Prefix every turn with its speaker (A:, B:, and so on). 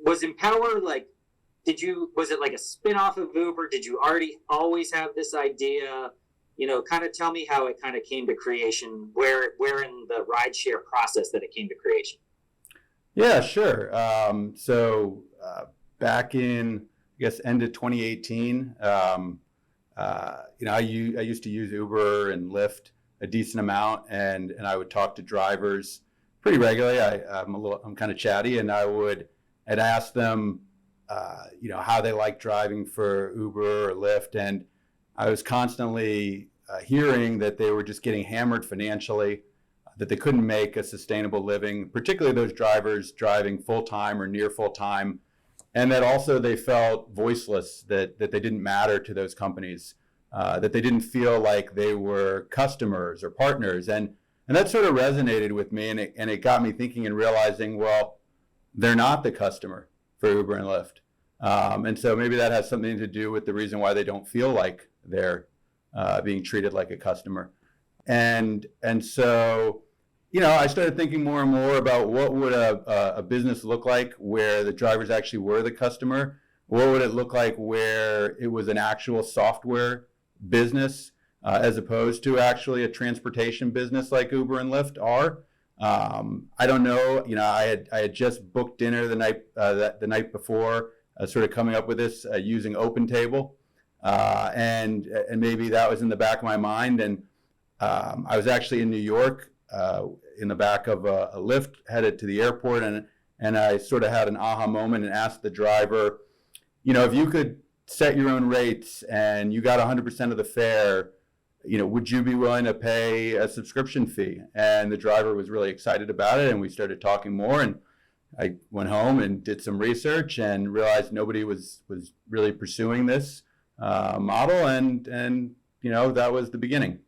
A: was Empower like, was it like a spin-off of Uber? Did you already always have this idea? Kind of tell me how it kind of came to creation, where in the rideshare process that it came to creation.
B: Yeah, sure. Back in, I guess, end of 2018, I used to use Uber and Lyft a decent amount, and I would talk to drivers pretty regularly. I'm kind of chatty, and I'd ask them, how they like driving for Uber or Lyft, and I was constantly hearing that they were just getting hammered financially, that they couldn't make a sustainable living, particularly those drivers driving full-time or near full-time, and that also they felt voiceless, that they didn't matter to those companies, that they didn't feel like they were customers or partners. And that sort of resonated with me, and it got me thinking and realizing, well, they're not the customer for Uber and Lyft. And so maybe that has something to do with the reason why they don't feel like they're being treated like a customer. And so, I started thinking more and more about what would a business look like where the drivers actually were the customer. What would it look like where it was an actual software business as opposed to actually a transportation business like Uber and Lyft are? I don't know. I had just booked dinner the night before, sort of coming up with this using OpenTable, and maybe that was in the back of my mind. And I was actually in New York in the back of a Lyft headed to the airport, and I sort of had an aha moment and asked the driver, if you could set your own rates and you got 100% of the fare, would you be willing to pay a subscription fee? And the driver was really excited about it, and we started talking more, and I went home and did some research and realized nobody was really pursuing this model, and that was the beginning.